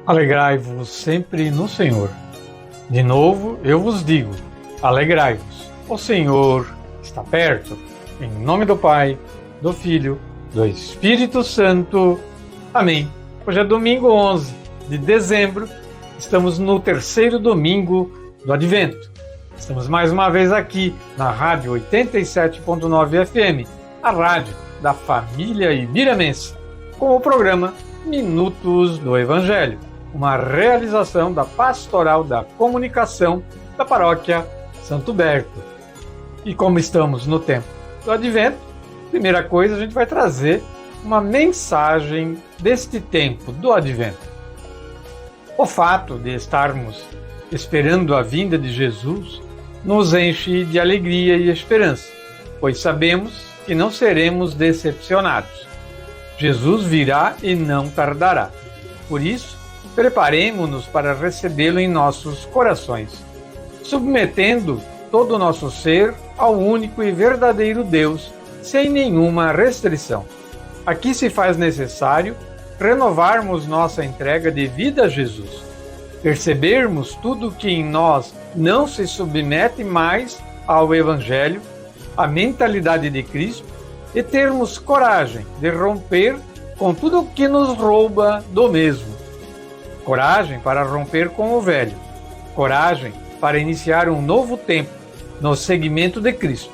Alegrai-vos sempre no Senhor. De novo eu vos digo, alegrai-vos. O Senhor está perto. Em nome do Pai, do Filho, do Espírito Santo. Amém. Hoje é domingo 11 de dezembro. Estamos no terceiro domingo do Advento. Estamos mais uma vez aqui na Rádio 87.9 FM, a rádio da família ibiramense, com o programa Minutos do Evangelho, uma realização da Pastoral da Comunicação da Paróquia Santo Berto. E como estamos no tempo do Advento, primeira coisa, a gente vai trazer uma mensagem deste tempo do Advento. O fato de estarmos esperando a vinda de Jesus nos enche de alegria e esperança, pois sabemos que não seremos decepcionados. Jesus virá e não tardará. Por isso, preparemo-nos para recebê-lo em nossos corações, submetendo todo o nosso ser ao único e verdadeiro Deus, sem nenhuma restrição. Aqui se faz necessário renovarmos nossa entrega de vida a Jesus, percebermos tudo que em nós não se submete mais ao Evangelho, à mentalidade de Cristo, e termos coragem de romper com tudo o que nos rouba do mesmo. Coragem para romper com o velho. Coragem para iniciar um novo tempo no seguimento de Cristo.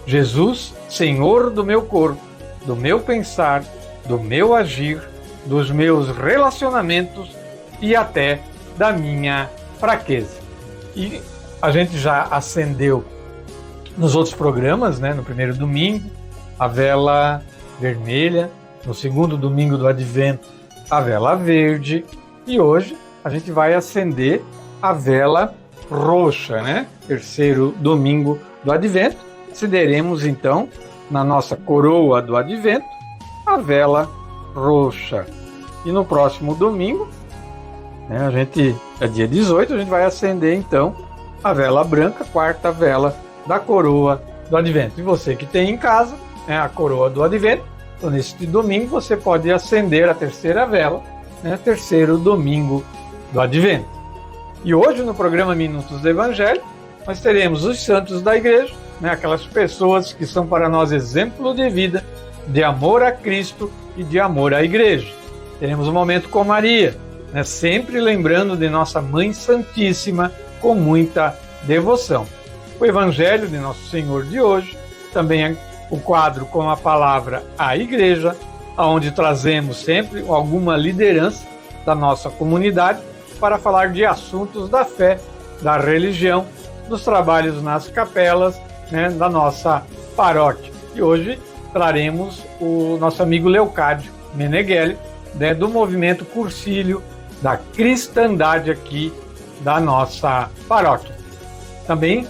Jesus, Senhor do meu corpo, do meu pensar, do meu agir, dos meus relacionamentos e até da minha fraqueza. E a gente já acendeu nos outros programas, no primeiro domingo, a vela vermelha, no segundo domingo do Advento, a vela verde, e hoje a gente vai acender a vela roxa, Terceiro domingo do Advento, acenderemos então, na nossa coroa do Advento, a vela roxa. E no próximo domingo, é dia 18, a gente vai acender então a vela branca, quarta vela da coroa do Advento. E você que tem em casa a coroa do Advento, então neste domingo você pode acender a terceira vela, terceiro domingo do Advento. E hoje no programa Minutos do Evangelho, nós teremos os santos da igreja, aquelas pessoas que são para nós exemplo de vida, de amor a Cristo e de amor à igreja. Teremos um momento com Maria, sempre lembrando de nossa Mãe Santíssima com muita devoção. O Evangelho de Nosso Senhor de hoje, também é o quadro com a palavra à igreja, onde trazemos sempre alguma liderança da nossa comunidade para falar de assuntos da fé, da religião, dos trabalhos nas capelas, da nossa paróquia. E hoje traremos o nosso amigo Leocádio Meneghelli, do movimento Cursilho da Cristandade aqui da nossa paróquia. Também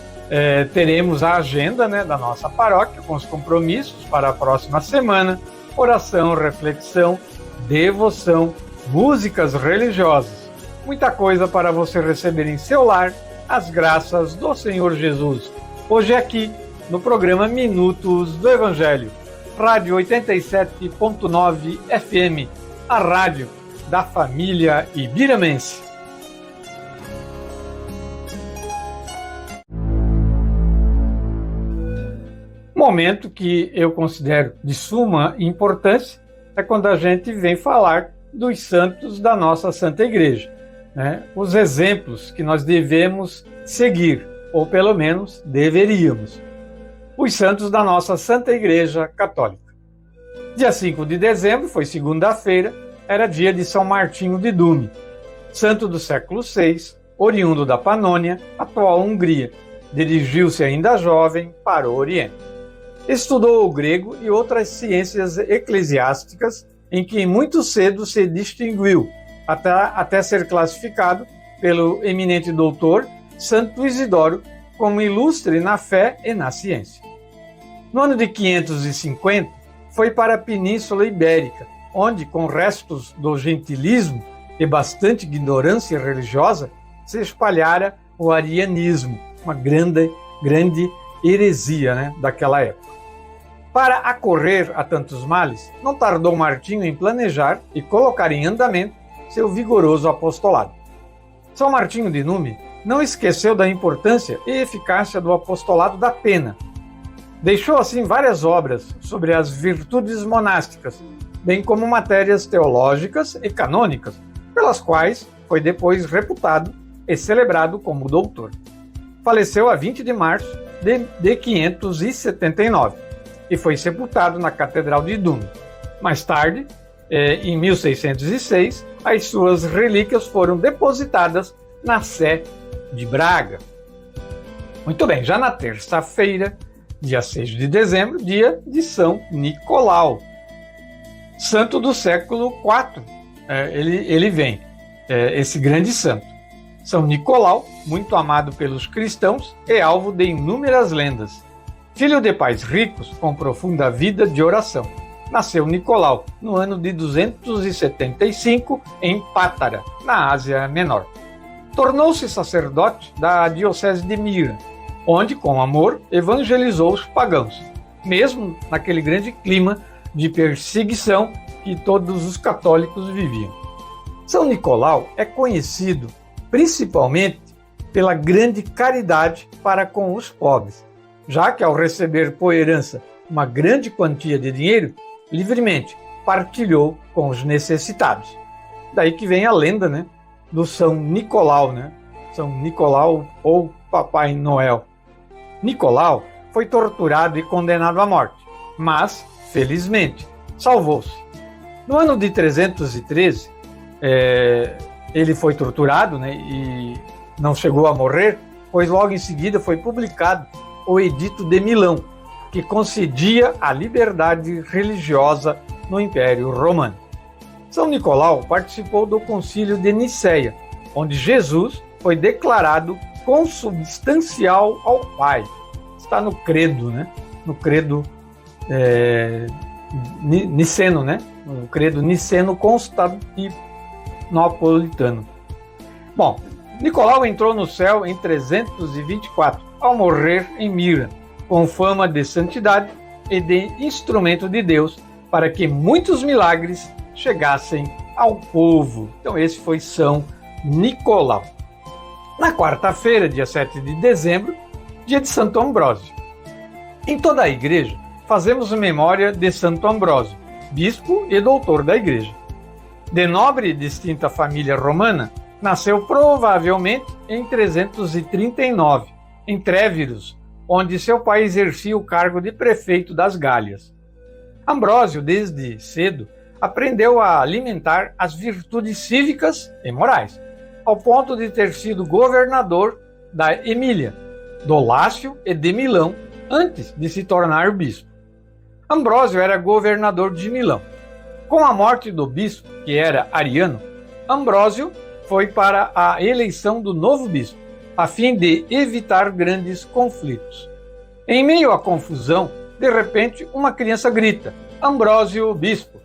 teremos a agenda da nossa paróquia com os compromissos para a próxima semana, oração, reflexão, devoção, músicas religiosas, muita coisa para você receber em seu lar as graças do Senhor Jesus. Hoje aqui no programa Minutos do Evangelho, Rádio 87.9 FM, a rádio da família ibiramense. Momento que eu considero de suma importância é quando a gente vem falar dos santos da nossa Santa Igreja, os exemplos que nós devemos seguir, ou pelo menos deveríamos. Os santos da nossa Santa Igreja Católica. Dia 5 de dezembro, foi segunda-feira, era dia de São Martinho de Dume, santo do século VI, oriundo da Panônia, atual Hungria. Dirigiu-se ainda jovem para o Oriente. Estudou o grego e outras ciências eclesiásticas, em que muito cedo se distinguiu, até ser classificado pelo eminente doutor Santo Isidoro como ilustre na fé e na ciência. No ano de 550, foi para a Península Ibérica, onde, com restos do gentilismo e bastante ignorância religiosa, se espalhara o arianismo, uma grande heresia daquela época. Para acorrer a tantos males, não tardou Martinho em planejar e colocar em andamento seu vigoroso apostolado. São Martinho de Nume não esqueceu da importância e eficácia do apostolado da pena. Deixou assim várias obras sobre as virtudes monásticas, bem como matérias teológicas e canônicas, pelas quais foi depois reputado e celebrado como doutor. Faleceu a 20 de março de 579 e foi sepultado na Catedral de Dum. Mais tarde, em 1606, as suas relíquias foram depositadas na Sé de Braga. Muito bem, já na terça-feira, dia 6 de dezembro, dia de São Nicolau, santo do século IV, ele vem, esse grande santo. São Nicolau, muito amado pelos cristãos, é alvo de inúmeras lendas. Filho de pais ricos, com profunda vida de oração, nasceu Nicolau no ano de 275 em Pátara, na Ásia Menor. Tornou-se sacerdote da diocese de Mira, onde, com amor, evangelizou os pagãos, mesmo naquele grande clima de perseguição que todos os católicos viviam. São Nicolau é conhecido principalmente pela grande caridade para com os pobres, já que ao receber por herança uma grande quantia de dinheiro, livremente partilhou com os necessitados. Daí que vem a lenda, né, do São Nicolau, né? São Nicolau ou Papai Noel. Nicolau foi torturado e condenado à morte, mas, felizmente, salvou-se. No ano de 313, ele foi torturado, né, e não chegou a morrer, pois logo em seguida foi publicado o Edito de Milão, que concedia a liberdade religiosa no Império Romano. São Nicolau participou do Concílio de Nicéia, onde Jesus foi declarado consubstancial ao Pai. Está no credo, né? No credo niceno, né? No credo niceno-constantinopolitano. Bom, Nicolau entrou no céu em 324, ao morrer em Mira, com fama de santidade e de instrumento de Deus, para que muitos milagres chegassem ao povo. Então esse foi São Nicolau. Na quarta-feira, dia 7 de dezembro, dia de Santo Ambrósio. Em toda a igreja, fazemos memória de Santo Ambrósio, bispo e doutor da igreja. De nobre e distinta família romana, nasceu provavelmente em 339, em Tréviros, onde seu pai exercia o cargo de prefeito das Gálias. Ambrósio, desde cedo, aprendeu a alimentar as virtudes cívicas e morais, ao ponto de ter sido governador da Emília, do Lácio e de Milão, antes de se tornar bispo. Ambrósio era governador de Milão. Com a morte do bispo, que era ariano, Ambrósio foi para a eleição do novo bispo, a fim de evitar grandes conflitos. Em meio à confusão, de repente, uma criança grita: Ambrósio, bispo.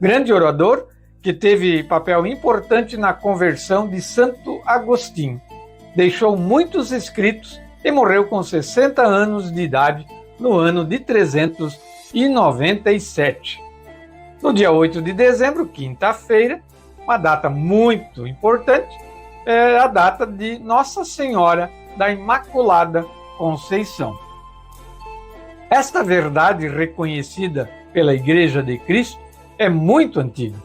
Grande orador que teve papel importante na conversão de Santo Agostinho. Deixou muitos escritos e morreu com 60 anos de idade no ano de 397. No dia 8 de dezembro, quinta-feira, uma data muito importante, é a data de Nossa Senhora da Imaculada Conceição. Esta verdade reconhecida pela Igreja de Cristo é muito antiga.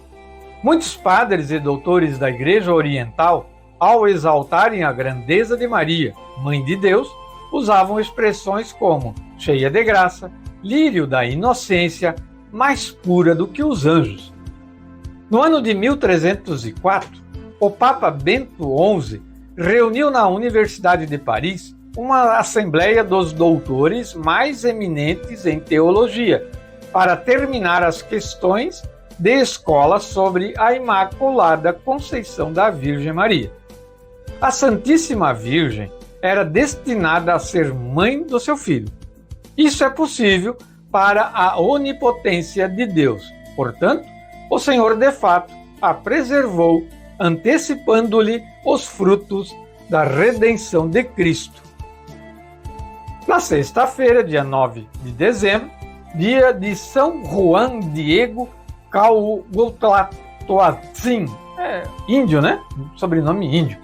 Muitos padres e doutores da Igreja Oriental, ao exaltarem a grandeza de Maria, Mãe de Deus, usavam expressões como cheia de graça, lírio da inocência, mais pura do que os anjos. No ano de 1304, o Papa Bento XI reuniu na Universidade de Paris uma assembleia dos doutores mais eminentes em teologia, para terminar as questões de escola sobre a Imaculada Conceição da Virgem Maria. A Santíssima Virgem era destinada a ser mãe do seu filho. Isso é possível para a onipotência de Deus. Portanto, o Senhor de fato a preservou, antecipando-lhe os frutos da redenção de Cristo. Na sexta-feira, dia 9 de dezembro, dia de São Juan Diego Caugutlatzin, índio, né? Sobrenome índio.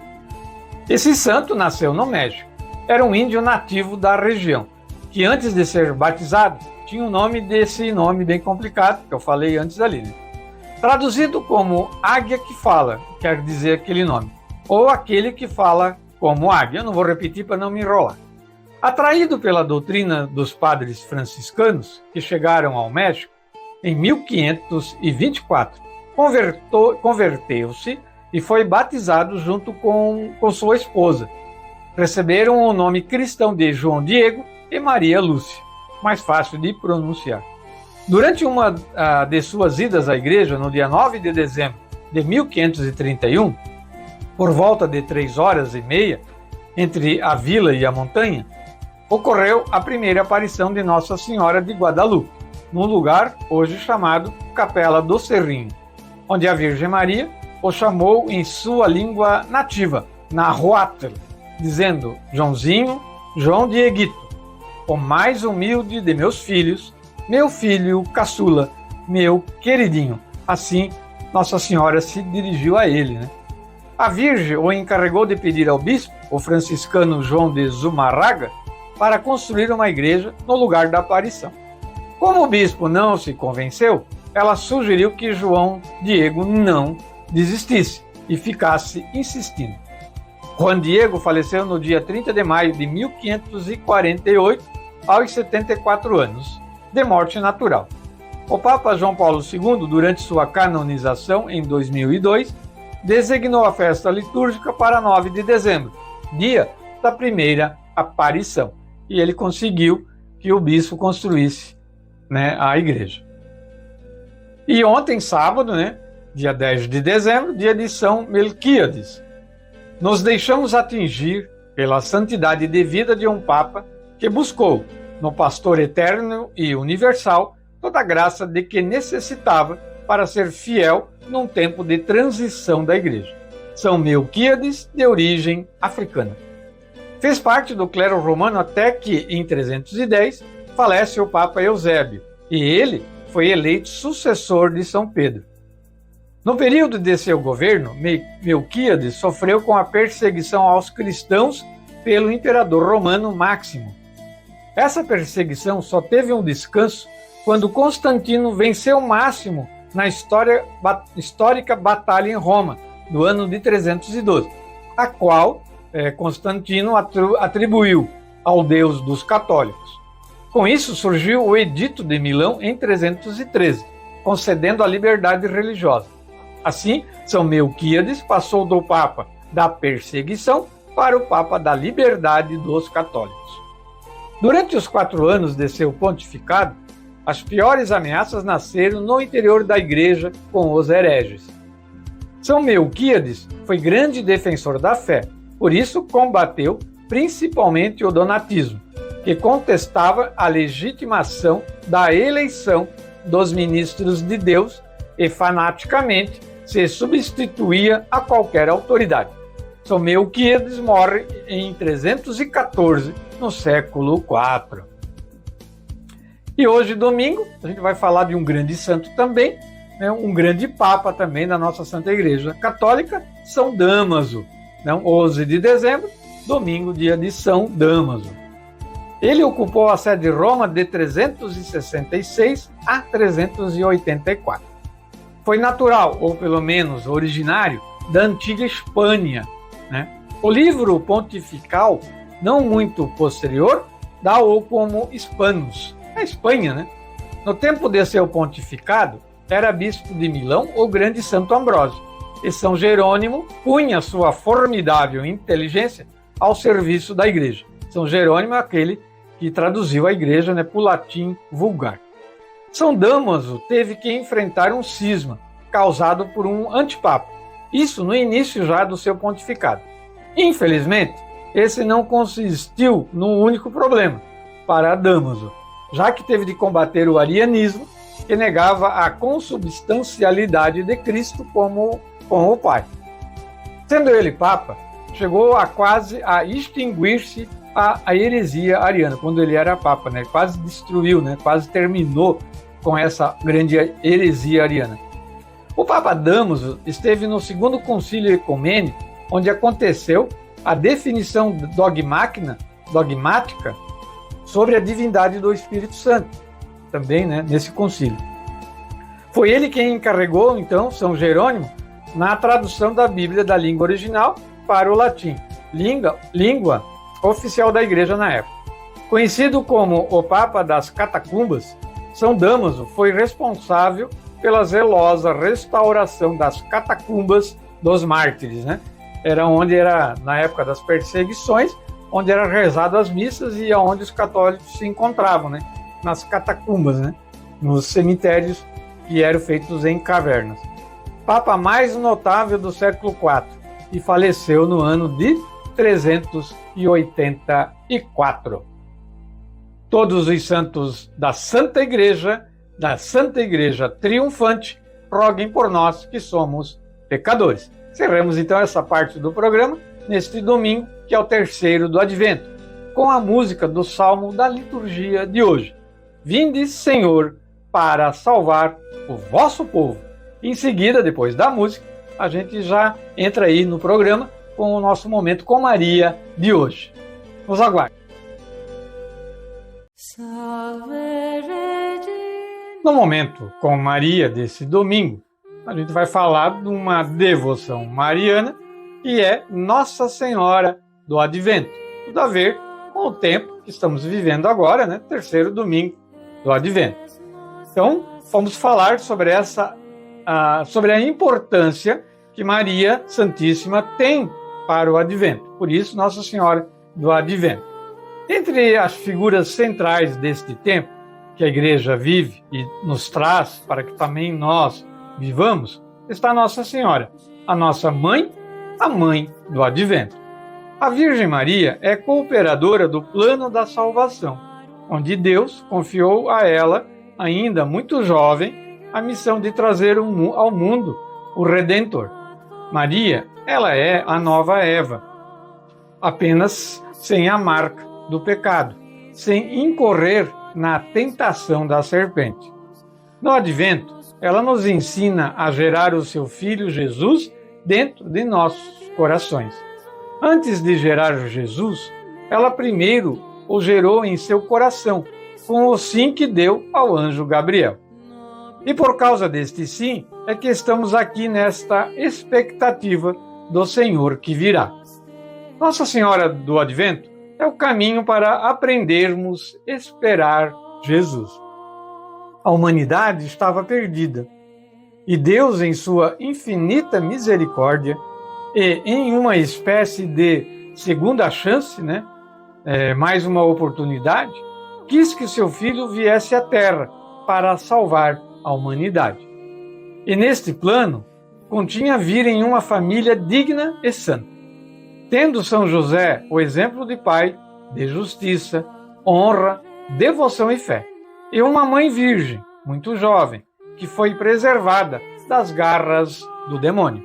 Esse santo nasceu no México. Era um índio nativo da região, que antes de ser batizado, tinha o nome desse nome bem complicado, que eu falei antes ali, né? Traduzido como águia que fala, quer dizer aquele nome, ou aquele que fala como águia. Eu não vou repetir para não me enrolar. Atraído pela doutrina dos padres franciscanos que chegaram ao México em 1524, converteu-se e foi batizado junto com sua esposa. Receberam o nome cristão de João Diego e Maria Lúcia, mais fácil de pronunciar. Durante uma de suas idas à igreja, no dia 9 de dezembro de 1531, por volta de 3h30, entre a vila e a montanha, ocorreu a primeira aparição de Nossa Senhora de Guadalupe, num lugar hoje chamado Capela do Cerrinho, onde a Virgem Maria o chamou em sua língua nativa, Nahuatl, dizendo: Joãozinho, João Dieguito, o mais humilde de meus filhos, meu filho caçula, meu queridinho. Assim, Nossa Senhora se dirigiu a ele, né? A Virgem o encarregou de pedir ao bispo, o franciscano João de Zumarraga, para construir uma igreja no lugar da aparição. Como o bispo não se convenceu, ela sugeriu que João Diego não desistisse e ficasse insistindo. Juan Diego faleceu no dia 30 de maio de 1548, aos 74 anos, de morte natural. O Papa João Paulo II, durante sua canonização em 2002, designou a festa litúrgica para 9 de dezembro, dia da primeira aparição. E ele conseguiu que o bispo construísse, né, a igreja. E ontem, sábado, né, dia 10 de dezembro, dia de São Melquíades, nos deixamos atingir pela santidade de vida de um Papa que buscou, no pastor eterno e universal, toda a graça de que necessitava para ser fiel num tempo de transição da igreja. São Melquíades, de origem africana. Fez parte do clero romano até que, em 310, falece o Papa Eusébio, e ele foi eleito sucessor de São Pedro. No período de seu governo, Melquíades sofreu com a perseguição aos cristãos pelo imperador romano Máximo. Essa perseguição só teve um descanso quando Constantino venceu Máximo na histórica batalha em Roma, do ano de 312, a qual Constantino atribuiu ao Deus dos católicos. Com isso surgiu o Edito de Milão em 313, concedendo a liberdade religiosa. Assim, São Melquíades passou do Papa da perseguição para o Papa da liberdade dos católicos. Durante os 4 anos de seu pontificado, as piores ameaças nasceram no interior da igreja com os hereges. São Melquíades foi grande defensor da fé, por isso combateu principalmente o donatismo, que contestava a legitimação da eleição dos ministros de Deus e fanaticamente se substituía a qualquer autoridade. São Melquíades morre em 314, no século IV. E hoje, domingo, a gente vai falar de um grande santo também, né, um grande papa também da nossa Santa Igreja Católica, São Damaso, né, 11 de dezembro, domingo, dia de São Damaso. Ele ocupou a sede de Roma de 366 a 384. Foi natural, ou pelo menos originário, da antiga Espanha, né? O livro pontifical, não muito posterior, dá-o como Hispanos, a Espanha, né? No tempo de seu pontificado, era bispo de Milão o grande Santo Ambrósio, e São Jerônimo punha sua formidável inteligência ao serviço da igreja. São Jerônimo é aquele que traduziu a igreja, né, para o latim vulgar. São Damaso teve que enfrentar um cisma causado por um antipapa, isso no início já do seu pontificado. Infelizmente, esse não consistiu num único problema para Damaso, já que teve de combater o arianismo, que negava a consubstancialidade de Cristo como o Pai. Sendo ele Papa, chegou a quase a extinguir-se a heresia ariana, quando ele era Papa, né? Quase destruiu, né? Quase terminou com essa grande heresia ariana. O Papa Damaso esteve no segundo concílio ecumênico, onde aconteceu a definição dogmática sobre a divindade do Espírito Santo, também, nesse concílio. Foi ele quem encarregou, então, São Jerônimo, na tradução da Bíblia da língua original para o latim, língua oficial da Igreja na época. Conhecido como o Papa das Catacumbas, São Damaso foi responsável pela zelosa restauração das catacumbas dos mártires, Era onde era, na época das perseguições, onde eram rezadas as missas e onde os católicos se encontravam, nas catacumbas, nos cemitérios que eram feitos em cavernas. Papa mais notável do século IV e faleceu no ano de 384. Todos os santos da Santa Igreja triunfante, roguem por nós que somos pecadores. Encerramos então essa parte do programa neste domingo, que é o terceiro do Advento, com a música do Salmo da liturgia de hoje. Vinde, Senhor, para salvar o vosso povo. Em seguida, depois da música, a gente já entra aí no programa com o nosso Momento com Maria de hoje. Nos aguarde. No Momento com Maria desse domingo, a gente vai falar de uma devoção mariana que é Nossa Senhora do Advento. Tudo a ver com o tempo que estamos vivendo agora, terceiro domingo do Advento. Então, vamos falar sobre sobre a importância que Maria Santíssima tem para o Advento. Por isso, Nossa Senhora do Advento. Entre as figuras centrais deste tempo, que a Igreja vive e nos traz para que também nós vivamos, está Nossa Senhora, a nossa mãe, a mãe do Advento. A Virgem Maria é cooperadora do plano da salvação, onde Deus confiou a ela, ainda muito jovem, a missão de trazer ao mundo o Redentor. Maria, ela é a nova Eva, apenas sem a marca do pecado, sem incorrer na tentação da serpente. No Advento, ela nos ensina a gerar o seu Filho Jesus dentro de nossos corações. Antes de gerar Jesus, ela primeiro o gerou em seu coração, com o sim que deu ao anjo Gabriel. E por causa deste sim, é que estamos aqui nesta expectativa do Senhor que virá. Nossa Senhora do Advento é o caminho para aprendermos a esperar Jesus. A humanidade estava perdida, e Deus, em sua infinita misericórdia, e em uma espécie de segunda chance, mais uma oportunidade, quis que seu Filho viesse à Terra para salvar a humanidade. E neste plano, continha vir em uma família digna e santa. Tendo São José o exemplo de pai, de justiça, honra, devoção e fé. E uma mãe virgem, muito jovem, que foi preservada das garras do demônio.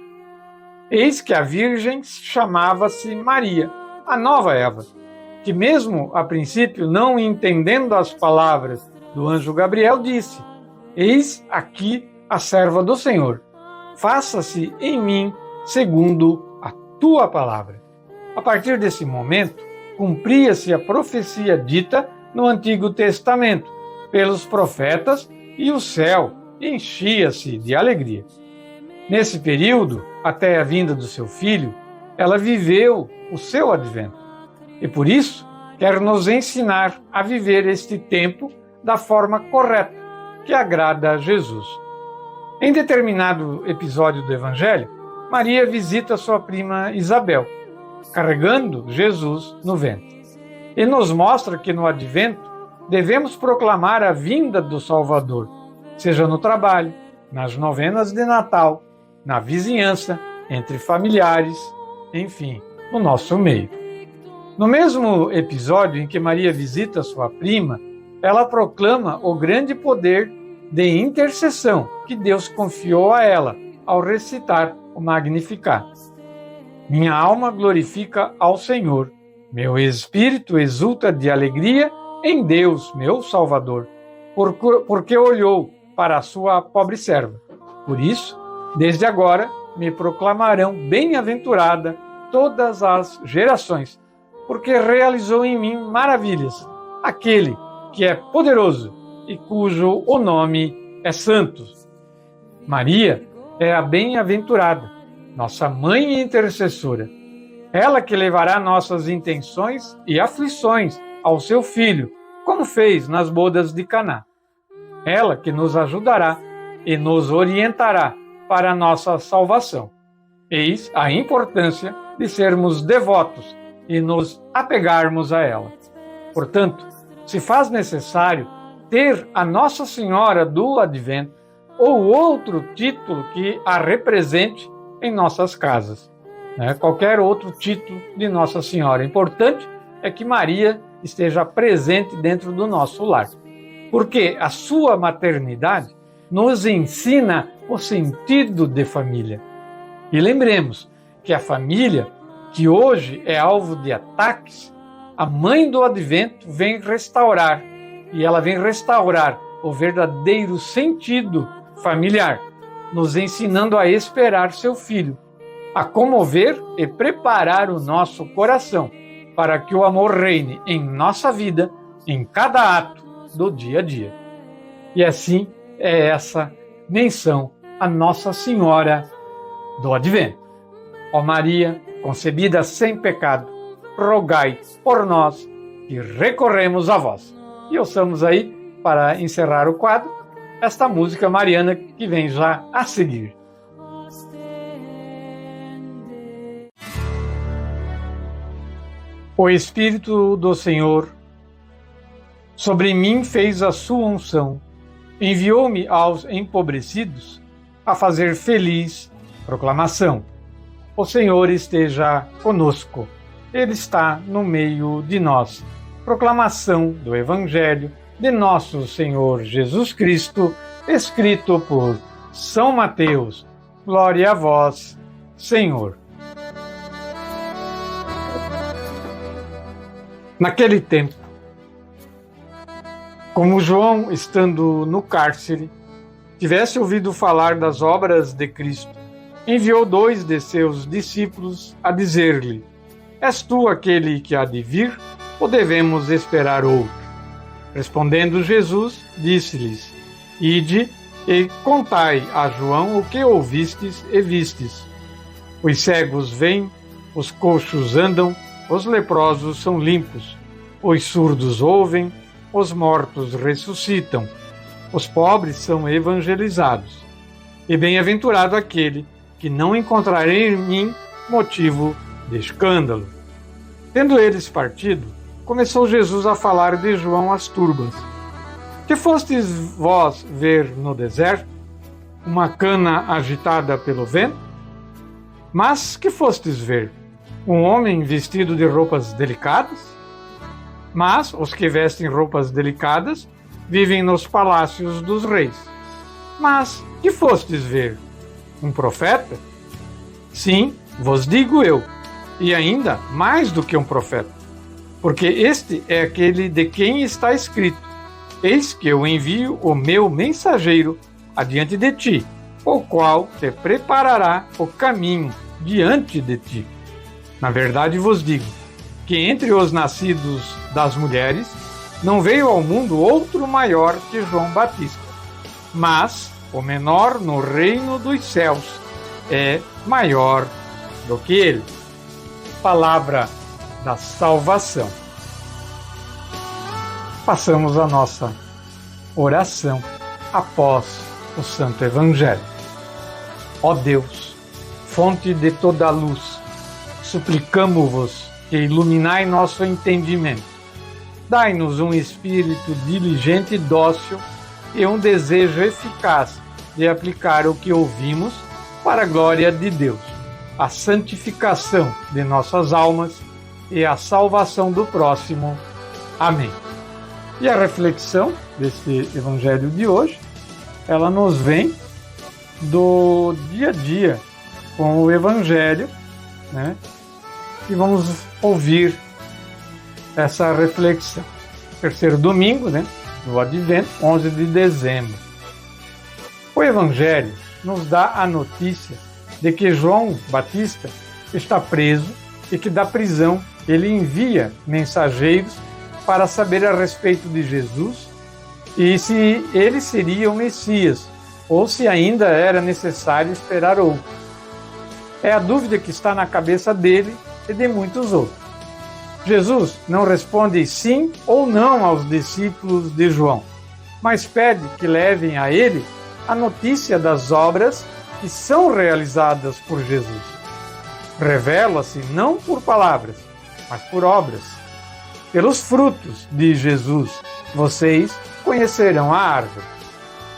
Eis que a Virgem chamava-se Maria, a nova Eva, que mesmo a princípio não entendendo as palavras do anjo Gabriel, disse: Eis aqui a serva do Senhor, faça-se em mim segundo a tua palavra. A partir desse momento, cumpria-se a profecia dita no Antigo Testamento pelos profetas e o céu enchia-se de alegria. Nesse período, até a vinda do seu filho, ela viveu o seu advento. E por isso, quer nos ensinar a viver este tempo da forma correta, que agrada a Jesus. Em determinado episódio do Evangelho, Maria visita sua prima Isabel, carregando Jesus no ventre. E nos mostra que no advento devemos proclamar a vinda do Salvador, seja no trabalho, nas novenas de Natal, na vizinhança, entre familiares, enfim, no nosso meio. No mesmo episódio em que Maria visita sua prima, ela proclama o grande poder de intercessão que Deus confiou a ela ao recitar o Magnificat. Minha alma glorifica ao Senhor, meu espírito exulta de alegria em Deus, meu Salvador, porque olhou para a sua pobre serva. Por isso, Desde agora me proclamarão bem-aventurada todas as gerações, porque realizou em mim maravilhas, aquele que é poderoso e cujo o nome é Santo. Maria é a bem-aventurada, nossa mãe e intercessora. Ela que levará nossas intenções e aflições ao seu filho, como fez nas bodas de Caná. Ela que nos ajudará e nos orientará para a nossa salvação. Eis a importância de sermos devotos e nos apegarmos a ela. Portanto, se faz necessário ter a Nossa Senhora do Advento ou outro título que a represente em nossas casas. Qualquer outro título de Nossa Senhora. O importante é que Maria esteja presente dentro do nosso lar, porque a sua maternidade nos ensina o sentido de família. E lembremos que a família, que hoje é alvo de ataques, a mãe do Advento vem restaurar, e ela vem restaurar o verdadeiro sentido familiar, nos ensinando a esperar seu filho, a comover e preparar o nosso coração para que o amor reine em nossa vida, em cada ato do dia a dia. E assim é essa menção a Nossa Senhora do Advento. Ó Maria, concebida sem pecado, rogai por nós que recorremos a vós. E ouçamos aí, para encerrar o quadro, esta música mariana que vem já a seguir. O Espírito do Senhor sobre mim fez a sua unção, enviou-me aos empobrecidos a fazer feliz proclamação. O Senhor esteja conosco, Ele está no meio de nós. Proclamação do Evangelho de nosso Senhor Jesus Cristo, escrito por São Mateus. Glória a vós, Senhor. Naquele tempo, como João, estando no cárcere, tivesse ouvido falar das obras de Cristo, enviou 2 de seus discípulos a dizer-lhe: És tu aquele que há de vir, ou devemos esperar outro? Respondendo Jesus, disse-lhes: Ide e contai a João o que ouvistes e vistes. Os cegos vêm, os coxos andam, os leprosos são limpos, os surdos ouvem, os mortos ressuscitam, os pobres são evangelizados. E bem-aventurado aquele que não encontrará em mim motivo de escândalo. Tendo eles partido, começou Jesus a falar de João às turbas. Que fostes vós ver no deserto? Uma cana agitada pelo vento? Mas que fostes ver? Um homem vestido de roupas delicadas? Mas os que vestem roupas delicadas vivem nos palácios dos reis. Mas que fostes ver? Um profeta? Sim, vos digo eu, e ainda mais do que um profeta, porque este é aquele de quem está escrito: Eis que eu envio o meu mensageiro adiante de ti, o qual te preparará o caminho diante de ti. Na verdade vos digo, que entre os nascidos das mulheres não veio ao mundo outro maior que João Batista, mas o menor no reino dos céus é maior do que ele. Palavra da salvação. Passamos a nossa oração após o Santo Evangelho. Ó Deus, fonte de toda a luz, suplicamo-vos que iluminai nosso entendimento. Dai-nos um espírito diligente e dócil e um desejo eficaz de aplicar o que ouvimos para a glória de Deus, a santificação de nossas almas e a salvação do próximo. Amém. E a reflexão deste Evangelho de hoje, ela nos vem do dia a dia com o Evangelho, e vamos ouvir essa reflexão. Terceiro domingo, do Advento, 11 de dezembro. O Evangelho nos dá a notícia de que João Batista está preso e que da prisão ele envia mensageiros para saber a respeito de Jesus e se ele seria o Messias ou se ainda era necessário esperar outro. É a dúvida que está na cabeça dele e de muitos outros. Jesus não responde sim ou não aos discípulos de João, mas pede que levem a ele a notícia das obras que são realizadas por Jesus. Revela-se não por palavras, mas por obras. Pelos frutos de Jesus, vocês conhecerão a árvore.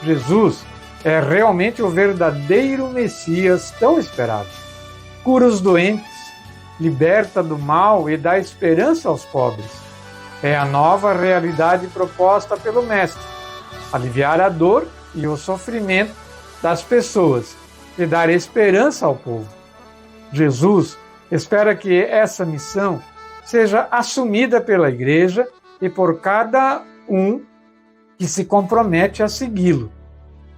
Jesus é realmente o verdadeiro Messias tão esperado. Cura os doentes, liberta do mal e dá esperança aos pobres. É a nova realidade proposta pelo Mestre, aliviar a dor e o sofrimento das pessoas e dar esperança ao povo. Jesus espera que essa missão seja assumida pela Igreja e por cada um que se compromete a segui-lo,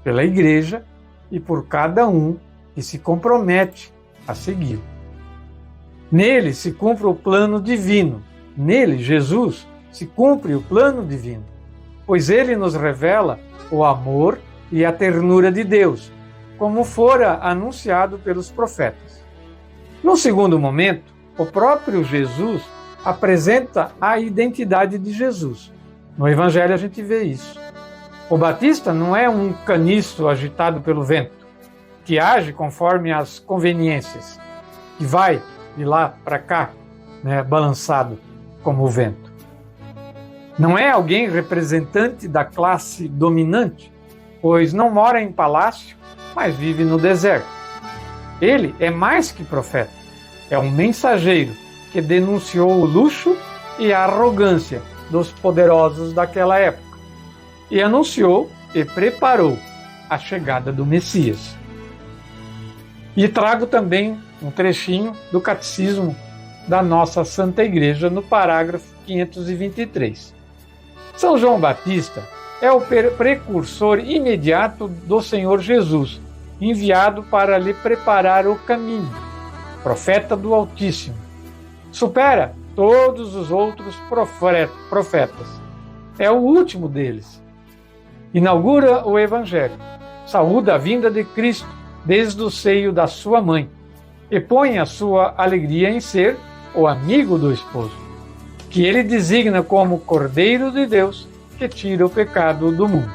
pela Igreja e por cada um que se compromete a segui-lo. Nele se cumpre o plano divino. Nele, Jesus, se cumpre o plano divino, pois ele nos revela o amor e a ternura de Deus, como fora anunciado pelos profetas. No segundo momento, o próprio Jesus apresenta a identidade de Jesus. No Evangelho a gente vê isso. O Batista não é um caniço agitado pelo vento, que age conforme as conveniências, que vai de lá para cá, balançado como o vento. Não é alguém representante da classe dominante, pois não mora em palácio, mas vive no deserto. Ele é mais que profeta, é um mensageiro que denunciou o luxo e a arrogância dos poderosos daquela época e anunciou e preparou a chegada do Messias. E trago também um trechinho do Catecismo da nossa Santa Igreja no parágrafo 523. São João Batista é o precursor imediato do Senhor Jesus, enviado para lhe preparar o caminho, profeta do Altíssimo. Supera todos os outros profetas. É o último deles. Inaugura o Evangelho, saúda a vinda de Cristo desde o seio da sua mãe e põe a sua alegria em ser o amigo do esposo, que ele designa como Cordeiro de Deus que tira o pecado do mundo.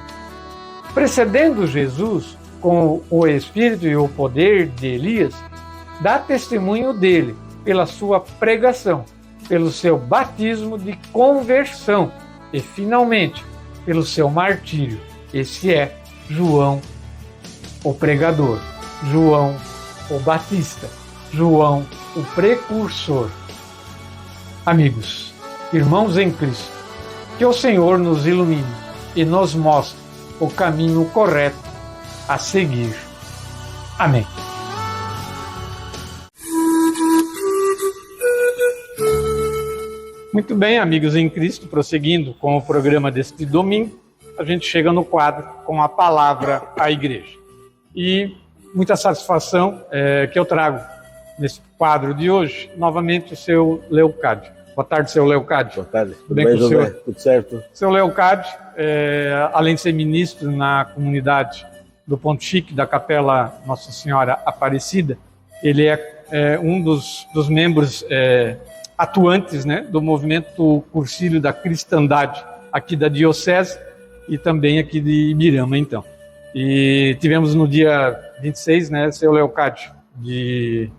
Precedendo Jesus com o Espírito e o poder de Elias, dá testemunho dele pela sua pregação, pelo seu batismo de conversão e, finalmente, pelo seu martírio. Esse é João, o pregador, João, o Batista, João, o precursor. Amigos, irmãos em Cristo, que o Senhor nos ilumine e nos mostre o caminho correto a seguir. Amém. Muito bem, amigos em Cristo, prosseguindo com o programa deste domingo, a gente chega no quadro com a palavra à igreja. E muita satisfação que eu trago nesse quadro de hoje, novamente o seu Leocádio. Boa tarde, seu Leocádio. Boa tarde. Tudo bem com o senhor? Tudo certo. Seu Leocádio, além de ser ministro na comunidade do Ponto Chique, da Capela Nossa Senhora Aparecida, ele é um dos membros atuantes, do movimento Cursilho da Cristandade aqui da Diocese e também aqui de Ibirama, então. E tivemos no dia 26, seu Leocádio, de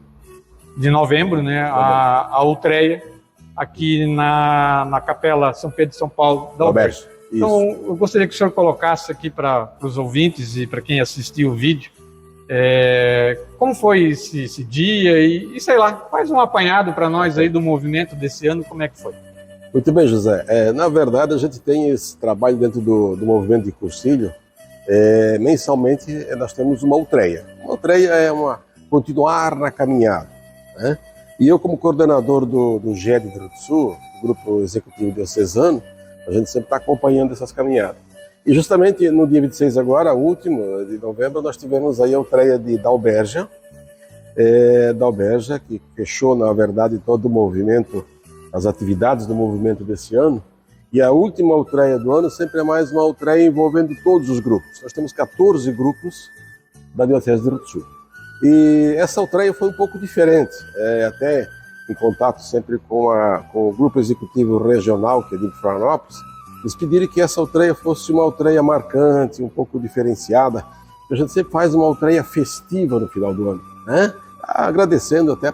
novembro, a Outreia, aqui na Capela São Pedro de São Paulo da Alberto. Então, eu gostaria que o senhor colocasse aqui para os ouvintes e para quem assistiu o vídeo, como foi esse dia e sei lá, faz um apanhado para nós aí do movimento desse ano, como é que foi? Muito bem, José. Na verdade, a gente tem esse trabalho dentro do movimento de Cursilho. Mensalmente, nós temos uma outreia. Uma outreia é continuar na caminhada, né? E eu, como coordenador do GED do Rio do Sul, Grupo Executivo Diocesano, a gente sempre está acompanhando essas caminhadas. E justamente no dia 26 agora, último de novembro, nós tivemos aí a Ultreia de Dalbergia, que fechou, na verdade, todo o movimento, as atividades do movimento desse ano. E a última Ultreia do ano sempre é mais uma Ultreia envolvendo todos os grupos. Nós temos 14 grupos da Diocese de Rio do Sul. E essa Ultreia foi um pouco diferente, até em contato sempre com o Grupo Executivo Regional, que é de Florianópolis. Eles pediram que essa Ultreia fosse uma Ultreia marcante, um pouco diferenciada. A gente sempre faz uma Ultreia festiva no final do ano, né? Agradecendo até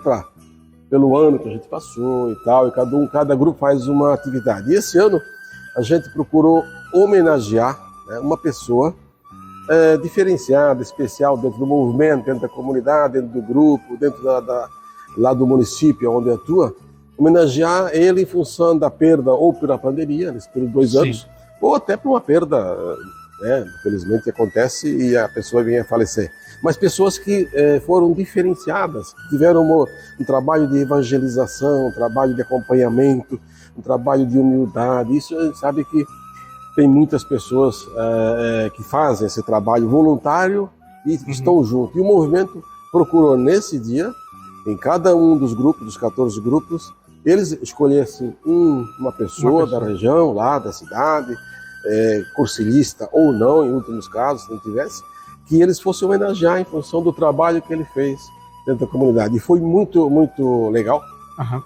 pelo ano que a gente passou e tal, e cada grupo faz uma atividade. E esse ano a gente procurou homenagear, né, uma pessoa diferenciada, especial dentro do movimento, dentro da comunidade, dentro do grupo, dentro lá do município onde atua, homenagear ele em função da perda ou pela pandemia, nesse período de 2 anos, ou até por uma perda, né, infelizmente acontece e a pessoa vem a falecer. Mas pessoas que foram diferenciadas, que tiveram um trabalho de evangelização, um trabalho de acompanhamento, um trabalho de humildade. Isso a gente sabe que tem muitas pessoas que fazem esse trabalho voluntário e estão juntos. E o movimento procurou nesse dia, em cada um dos grupos, dos 14 grupos, eles escolhessem uma pessoa da região, lá da cidade, cursilista ou não, em últimos casos, se não tivesse, que eles fossem homenagear em função do trabalho que ele fez dentro da comunidade. E foi muito, muito legal.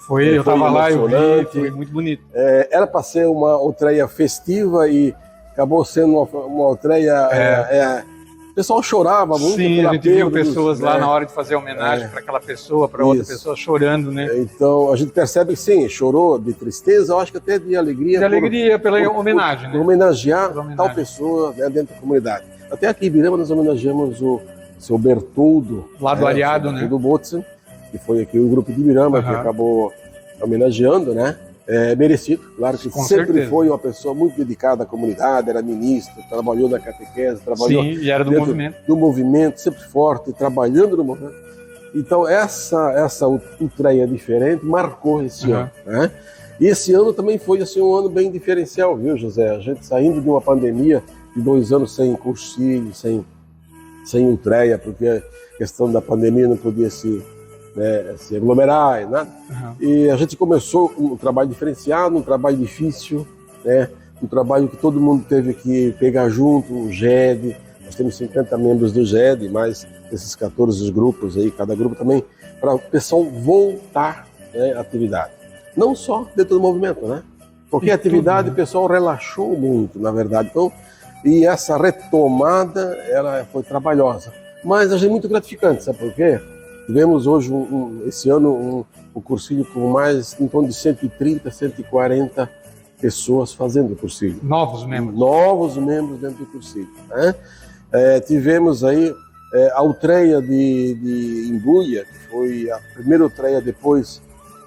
Eu estava lá, eu vi, foi muito bonito. Era para ser uma Ultreia festiva e acabou sendo uma Ultreia... O pessoal chorava muito. Sim, a gente viu pessoas lá na hora de fazer homenagem para aquela pessoa, para outra pessoa chorando, né? Então a gente percebe que sim, chorou de tristeza, eu acho que até de alegria. De alegria pela homenagem, né? Homenagear tal pessoa, né, dentro da comunidade. Até aqui em Ibirama nós homenageamos o seu Bertoldo. Lá do Ariado, né? Do Botzen, que foi aqui o grupo de Ibirama que acabou homenageando, né? Merecido, claro que sempre foi uma pessoa muito dedicada à comunidade, era ministro, trabalhou na catequese, trabalhou e era do movimento, sempre forte, trabalhando no movimento. Então essa Ultreia diferente marcou esse ano, né? E esse ano também foi assim, um ano bem diferencial, viu, José? A gente saindo de uma pandemia de 2 anos sem cursilho, sem Ultreia, porque a questão da pandemia não podia se aglomerar e nada. E a gente começou um trabalho diferenciado, um trabalho difícil, né? Um trabalho que todo mundo teve que pegar junto, o GED. Nós temos 50 membros do GED, mais esses 14 grupos aí, cada grupo também, para o pessoal voltar, né, à atividade. Não só dentro do movimento, né? Porque a atividade o pessoal relaxou muito, na verdade. Então, e essa retomada, ela foi trabalhosa. Mas achei muito gratificante, sabe por quê? Tivemos hoje, esse ano, um cursilho com mais em torno de 130, 140 pessoas fazendo o cursilho. Novos membros. Novos membros dentro do cursilho, né? Tivemos aí a Ultreia de Imbuia, que foi a primeira Ultreia depois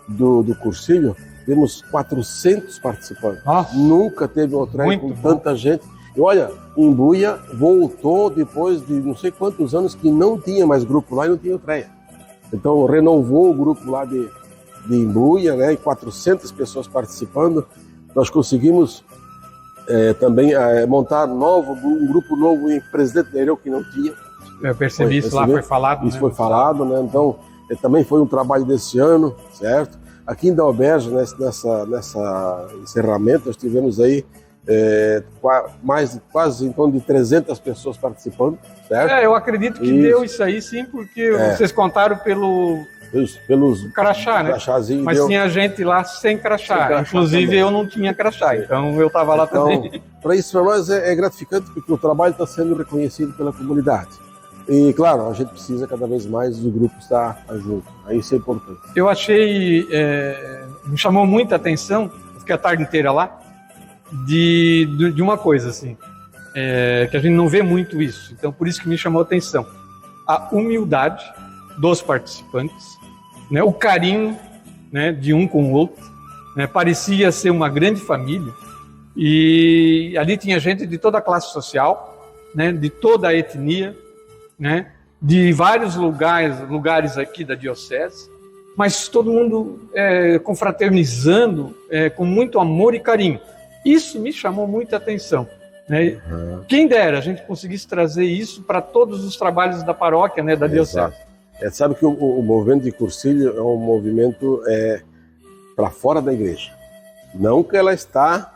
do cursilho. Temos 400 participantes. Nossa, nunca teve uma Ultreia com tanta gente. E olha, Imbuia voltou depois de não sei quantos anos que não tinha mais grupo lá e não tinha Ultreia. Então renovou o grupo lá de Imbuia, né, e 400 pessoas participando. Nós conseguimos também montar um grupo novo em Presidente Nereu que não tinha. Eu percebi isso lá, foi falado. Isso, né? Foi falado, né? Então também foi um trabalho desse ano, certo? Aqui em Dalbergia, nessa encerramento, nós tivemos aí quase em torno de 300 pessoas participando, certo? Eu acredito que deu isso aí sim, porque vocês contaram pelos crachá, né? Mas tinha gente lá sem crachá. Inclusive também. Eu não tinha crachá, então eu estava lá também. Para isso, para nós é gratificante, porque o trabalho está sendo reconhecido pela comunidade. E, claro, a gente precisa cada vez mais do grupo estar junto. Isso é importante. Eu achei, me chamou muita atenção, fiquei a tarde inteira lá, de uma coisa, assim, que a gente não vê muito isso. Então, por isso que me chamou a atenção. A humildade dos participantes, né, o carinho, né, de um com o outro, né, parecia ser uma grande família. E ali tinha gente de toda a classe social, né, de toda a etnia, né, de vários lugares aqui da diocese, mas todo mundo confraternizando com muito amor e carinho. Isso me chamou muita atenção, Né? Quem dera a gente conseguisse trazer isso para todos os trabalhos da paróquia, né, da diocese. Sabe que o movimento de Cursilho é um movimento para fora da igreja. Não que ela está,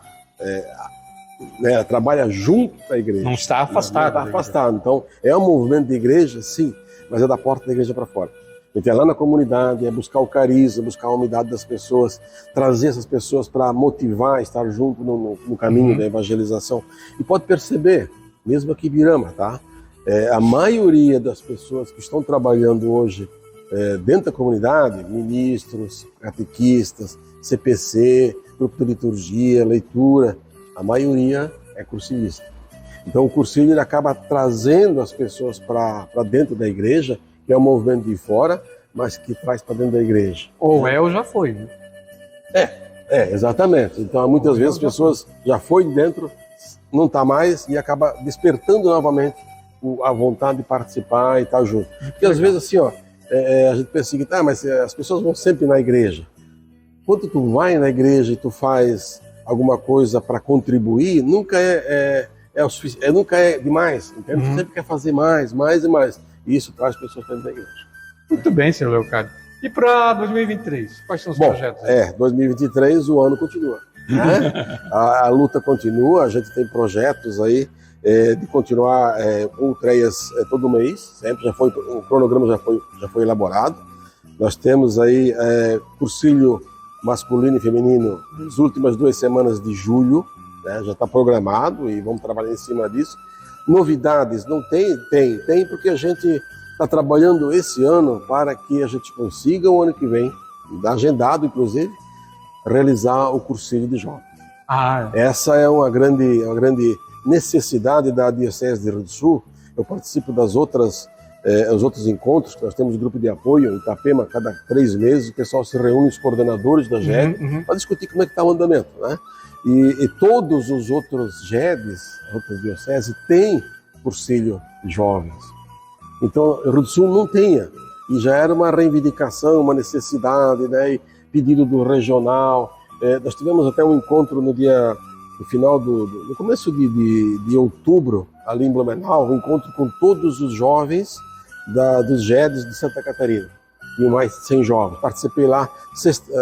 ela trabalha junto da igreja. Não está afastada. Não está afastada. Então, é um movimento de igreja, sim, mas é da porta da igreja para fora. Então, é lá na comunidade, é buscar o carisma, buscar a unidade das pessoas, trazer essas pessoas para motivar, estar junto no caminho da evangelização. E pode perceber, mesmo aqui em Birama, tá? A maioria das pessoas que estão trabalhando hoje dentro da comunidade, ministros, catequistas, CPC, grupo de liturgia, leitura, a maioria é cursilhista. Então o cursilho ele acaba trazendo as pessoas para dentro da igreja, que é um movimento de fora, mas que traz para dentro da igreja. Ou já foi, né? Exatamente. Então muitas vezes as pessoas já foi de dentro, não está mais e acaba despertando novamente a vontade de participar e estar junto. Porque às vezes assim, a gente pensa que mas as pessoas vão sempre na igreja. Quando tu vai na igreja e tu faz alguma coisa para contribuir, nunca o suficiente, nunca é demais. Entende? Tu sempre quer fazer mais e mais. E isso traz pessoas para dentro da igreja. Muito bem, senhor Leocádio. E para 2023, quais são os projetos? 2023 o ano continua. Né? A luta continua, a gente tem projetos aí de continuar com treias todo mês, sempre o cronograma já foi elaborado. Nós temos aí cursilho masculino e feminino nas últimas 2 semanas de julho, né? Já está programado e vamos trabalhar em cima disso. Novidades não tem porque a gente está trabalhando esse ano para que a gente consiga o ano que vem, agendado inclusive, realizar o cursilho de jovens. Essa é uma grande necessidade da Diocese de Rio do Sul. Eu participo os outros encontros, que nós temos um grupo de apoio em Itapema, cada 3 meses, o pessoal se reúne, os coordenadores da GED, para discutir como é que está o andamento. Né? E todos os outros GEDs, outras dioceses, têm cursilho de jovens. Então, Rio do Sul não tinha, e já era uma reivindicação, uma necessidade, né? E pedido do regional. Nós tivemos até um encontro no começo de outubro, ali em Blumenau, um encontro com todos os jovens dos GEDs de Santa Catarina. E mais 100 jovens. Participei lá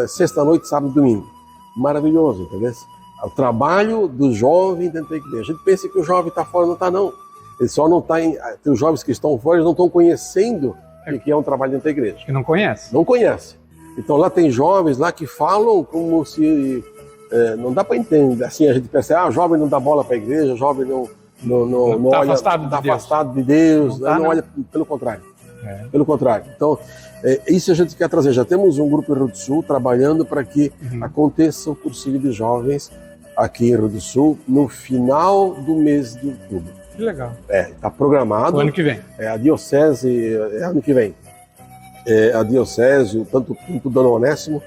sexta-noite, sábado e domingo. Maravilhoso, entendeu? O trabalho do jovem dentro da igreja. A gente pensa que o jovem está fora, não está não. Ele só não está tem os jovens que estão fora, eles não estão conhecendo o que é um trabalho dentro da igreja. Que não conhece. Não conhece. Então lá tem jovens lá que falam como se... não dá para entender. Assim, a gente pensa, jovem não dá bola para a igreja, jovem não olha, afastado de Deus, não olha, pelo contrário. Pelo contrário. Então, isso a gente quer trazer. Já temos um grupo em Rio do Sul trabalhando para que aconteça o cursilho de jovens aqui em Rio do Sul no final do mês de outubro. Que legal. Está programado. O ano que vem. A Diocese, ano que vem. A Diocese, tanto o Dom Onésimo,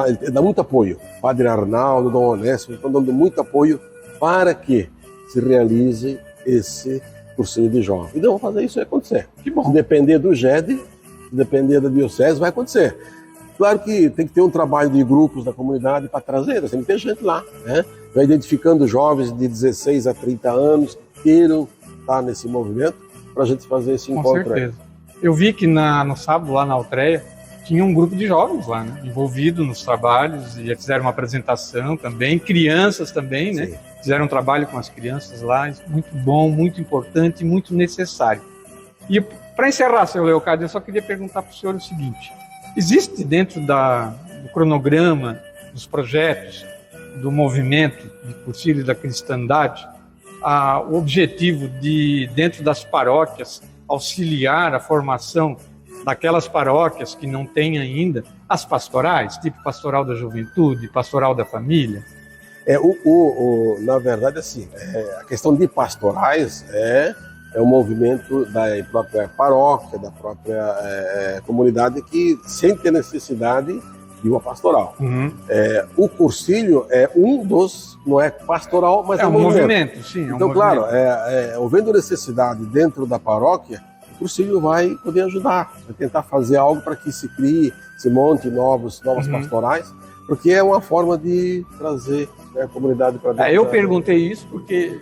ele dá muito apoio. Padre Arnaldo, Dom Onésimo, estão dando muito apoio para que se realize esse cursinho de jovens. Então, vamos fazer isso vai acontecer. Que bom. Se depender do GED, se depender da Diocese, vai acontecer. Claro que tem que ter um trabalho de grupos da comunidade para trazer, tem que ter gente lá, né? Vai identificando jovens de 16 a 30 anos que queiram estar nesse movimento para a gente fazer esse encontro. Com certeza. Eu vi que no sábado, lá na Altreia, tinha um grupo de jovens lá, né? Envolvido nos trabalhos, e fizeram uma apresentação também, crianças também, né? Sim. Fizeram um trabalho com as crianças lá, muito bom, muito importante, muito necessário. E para encerrar, senhor Leocádio, eu só queria perguntar para o senhor o seguinte: existe dentro do cronograma, dos projetos, do movimento de cursilho da cristandade, o objetivo de, dentro das paróquias, auxiliar a formação daquelas paróquias que não têm ainda as pastorais, tipo pastoral da juventude, pastoral da família? Na verdade, assim, a questão de pastorais é um movimento da própria paróquia, da própria comunidade que sente a necessidade de uma pastoral. O cursilho é um dos, não é pastoral, mas é um movimento. Sim, então, claro, havendo necessidade dentro da paróquia, o cursilho vai poder ajudar, vai tentar fazer algo para que se crie, se monte novas pastorais, porque é uma forma de trazer a comunidade para dentro. Eu perguntei isso porque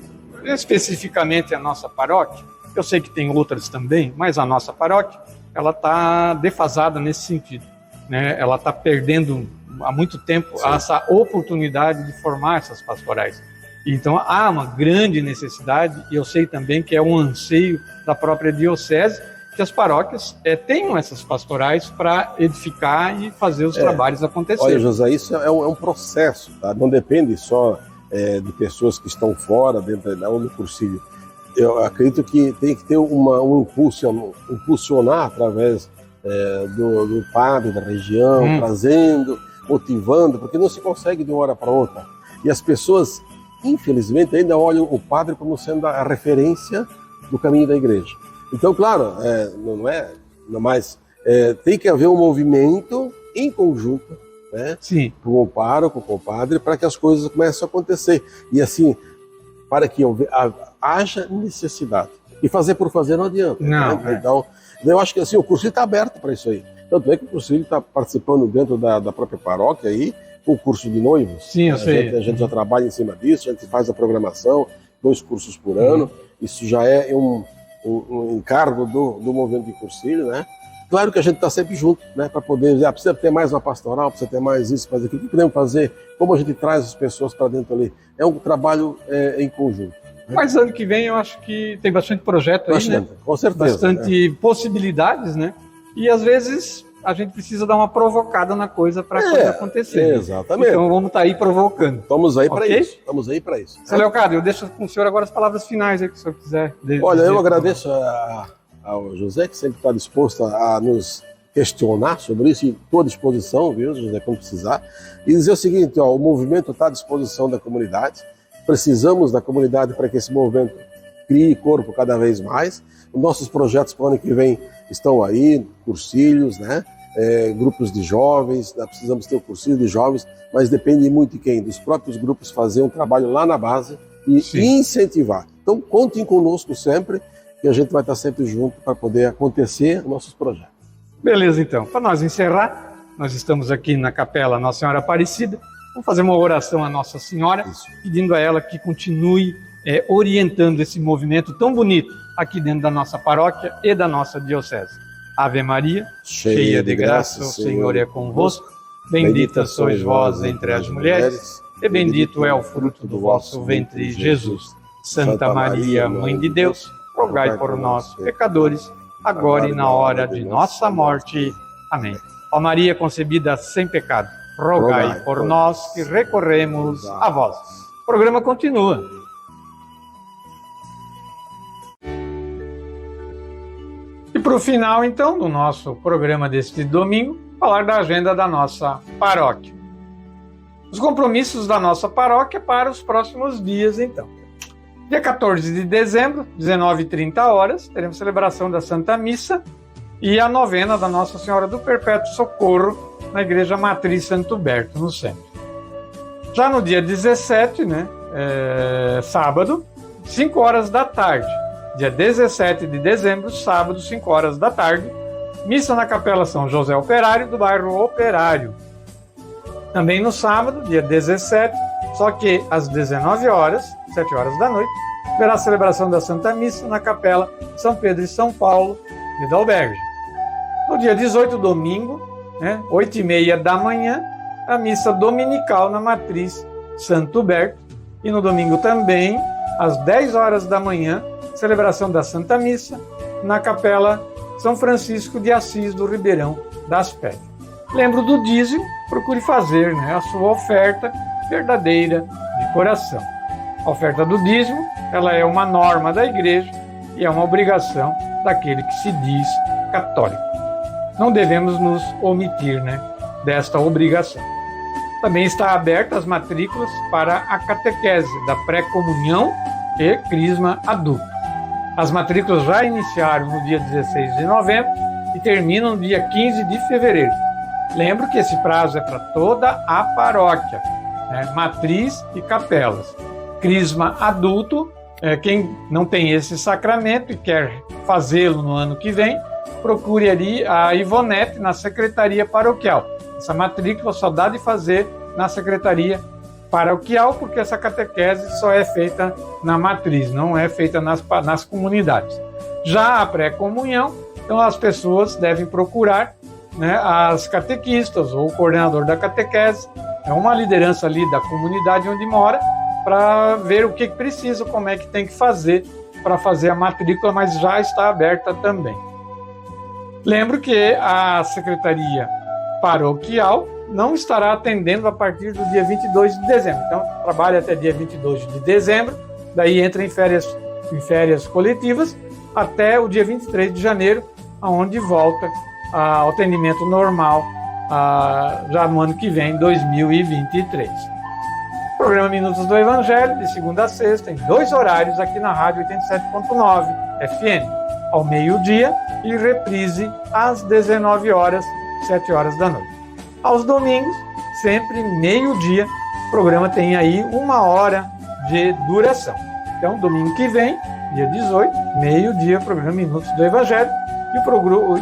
especificamente a nossa paróquia, eu sei que tem outras também, mas a nossa paróquia, ela está defasada nesse sentido, né? Ela está perdendo há muito tempo essa oportunidade de formar essas pastorais. Então há uma grande necessidade, e eu sei também que é um anseio da própria diocese, que as paróquias tenham essas pastorais para edificar e fazer os trabalhos acontecerem. Olha, José, isso é um processo, tá? Não depende só de pessoas que estão fora, dentro do cursilho. Eu acredito que tem que ter um impulsionar através do padre da região, trazendo, motivando, porque não se consegue de uma hora para outra. E as pessoas, infelizmente, ainda olham o padre como sendo a referência do caminho da igreja. Então, claro, mas tem que haver um movimento em conjunto, né? Sim. Com o pároco, com o padre, para que as coisas comecem a acontecer. E assim, para que haja necessidade. E fazer por fazer não adianta. Não, né? Então, eu acho que assim, o cursilho está aberto para isso aí. Tanto é que o cursilho está participando dentro da própria paróquia aí, o curso de noivos. Sim, eu sei. A gente já trabalha em cima disso, a gente faz a programação, 2 cursos por ano. Isso já é um encargo do movimento de cursilho, né? Claro que a gente está sempre junto, né? Para poder dizer, precisa ter mais uma pastoral, precisa ter mais isso, fazer aquilo. O que podemos fazer? Como a gente traz as pessoas para dentro ali? É um trabalho em conjunto. Mas ano que vem eu acho que tem bastante projeto aí, né? Com certeza. Bastante possibilidades, né? E às vezes a gente precisa dar uma provocada na coisa para a coisa acontecer. Exatamente. Então vamos estar aí provocando. Estamos aí para isso. Estamos aí para isso. Seu Leocádio, eu deixo com o senhor agora as palavras finais aí que o senhor quiser. Olha, eu agradeço ao José, que sempre está disposto a nos questionar sobre isso, e estou à disposição, viu, José, quando precisar. E dizer o seguinte, o movimento está à disposição da comunidade. Precisamos da comunidade para que esse movimento crie corpo cada vez mais. Os nossos projetos para o ano que vem estão aí, cursilhos, né? Grupos de jovens, precisamos ter o cursilho de jovens, mas depende muito de quem? Dos próprios grupos fazer um trabalho lá na base e incentivar. Então, contem conosco sempre, que a gente vai estar sempre junto para poder acontecer nossos projetos. Beleza, então. Para nós encerrar, nós estamos aqui na Capela Nossa Senhora Aparecida. Vamos fazer uma oração à Nossa Senhora, pedindo a ela que continue orientando esse movimento tão bonito aqui dentro da nossa paróquia e da nossa diocese. Ave Maria, cheia de graça, o Senhor é convosco. Bendita sois vós entre as mulheres, e bendito é o fruto do vosso ventre, Jesus. Santa Maria, Mãe de Deus, rogai por nós, pecadores, agora e na hora de nossa morte. Amém. Ó Maria concebida sem pecado, rogai por nós que recorremos a vós. O programa continua. E para o final, então, do nosso programa deste domingo, falar da agenda da nossa paróquia. Os compromissos da nossa paróquia para os próximos dias, então. Dia 14 de dezembro, 19h30, teremos celebração da Santa Missa e a novena da Nossa Senhora do Perpétuo Socorro na Igreja Matriz Santo Huberto, no centro. Já no dia 17, sábado, 5h da tarde. Dia 17 de dezembro, sábado, 5h da tarde, missa na Capela São José Operário, do bairro Operário. Também no sábado, dia 17, só que às 19h, 7h da noite, haverá a celebração da Santa Missa na Capela São Pedro e São Paulo de Dalberge. No dia 18, domingo, 8h30 da manhã, a missa dominical na Matriz Santo Huberto. E no domingo também, às 10h da manhã, celebração da Santa Missa na Capela São Francisco de Assis do Ribeirão das Pedras. Lembro do dízimo, procure fazer a sua oferta verdadeira de coração. A oferta do dízimo, ela é uma norma da igreja e é uma obrigação daquele que se diz católico. Não devemos nos omitir desta obrigação. Também está aberta as matrículas para a catequese da pré-comunhão e crisma adulto. As matrículas já iniciaram no dia 16 de novembro e terminam no dia 15 de fevereiro. Lembro que esse prazo é para toda a paróquia, matriz e capelas. Crisma adulto, quem não tem esse sacramento e quer fazê-lo no ano que vem, procure ali a Ivonete na secretaria paroquial. Essa matrícula só dá de fazer na secretaria paroquial, porque essa catequese só é feita na matriz, não é feita nas comunidades. Já a pré-comunhão, então as pessoas devem procurar, né, as catequistas ou o coordenador da catequese, é uma liderança ali da comunidade onde mora, para ver o que precisa, como é que tem que fazer para fazer a matrícula, mas já está aberta também. Lembro que a Secretaria Paroquial não estará atendendo a partir do dia 22 de dezembro. Então, trabalha até dia 22 de dezembro, daí entra em férias coletivas, até o dia 23 de janeiro, onde volta ao atendimento normal, já no ano que vem, 2023. Programa Minutos do Evangelho, de segunda a sexta, em 2 horários, aqui na Rádio 87.9 FM, ao meio-dia, e reprise às 19 horas, 7 horas da noite. Aos domingos, sempre meio-dia, o programa tem aí 1 hora de duração. Então, domingo que vem, dia 18, meio-dia, programa Minutos do Evangelho, e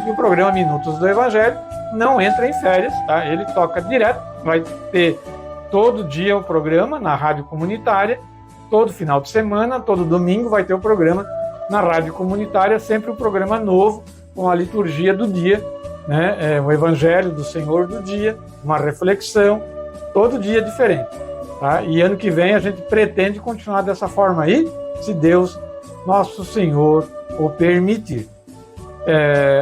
o programa Minutos do Evangelho não entra em férias, tá? Ele toca direto, vai ter todo dia o programa na rádio comunitária, todo final de semana, todo domingo vai ter o programa na rádio comunitária, sempre um programa novo, com a liturgia do dia, né? O Evangelho do Senhor do dia, uma reflexão, todo dia diferente. Tá? E ano que vem a gente pretende continuar dessa forma aí, se Deus, nosso Senhor, o permitir.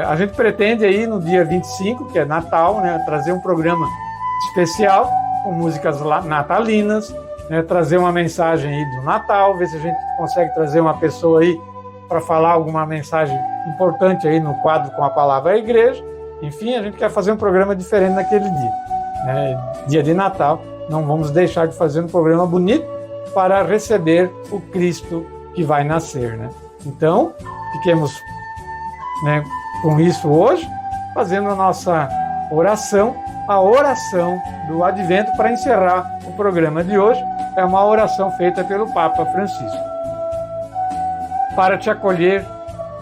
A gente pretende aí no dia 25, que é Natal, né, trazer um programa especial, com músicas natalinas, né, trazer uma mensagem aí do Natal, ver se a gente consegue trazer uma pessoa aí para falar alguma mensagem importante aí no quadro com a palavra igreja. Enfim, a gente quer fazer um programa diferente naquele dia, né, dia de Natal. Não vamos deixar de fazer um programa bonito para receber o Cristo que vai nascer, né? Então, fiquemos, né, com isso hoje, fazendo a nossa oração, a oração do Advento, para encerrar o programa de hoje. É uma oração feita pelo Papa Francisco. Para te acolher,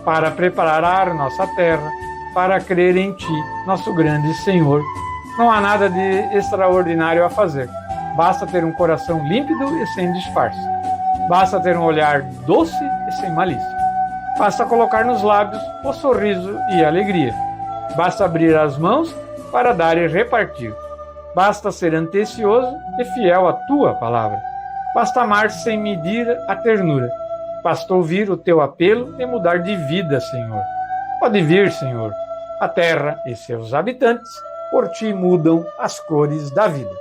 para preparar nossa terra, para crer em ti, nosso grande Senhor. Não há nada de extraordinário a fazer. Basta ter um coração límpido e sem disfarce. Basta ter um olhar doce e sem malícia. Basta colocar nos lábios o sorriso e a alegria. Basta abrir as mãos para dar e repartir. Basta ser atencioso e fiel à tua palavra. Basta amar sem medir a ternura. Basta ouvir o teu apelo e mudar de vida, Senhor. Pode vir, Senhor. A terra e seus habitantes por ti mudam as cores da vida.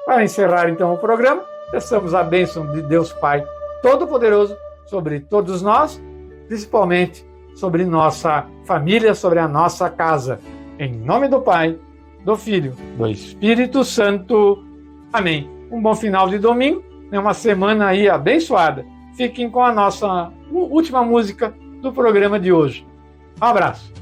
Para encerrar então o programa, peçamos a bênção de Deus Pai Todo-Poderoso sobre todos nós, principalmente sobre nossa família, sobre a nossa casa. Em nome do Pai, do Filho, do Espírito Santo. Amém. Um bom final de domingo, uma semana aí abençoada. Fiquem com a nossa última música do programa de hoje. Um abraço.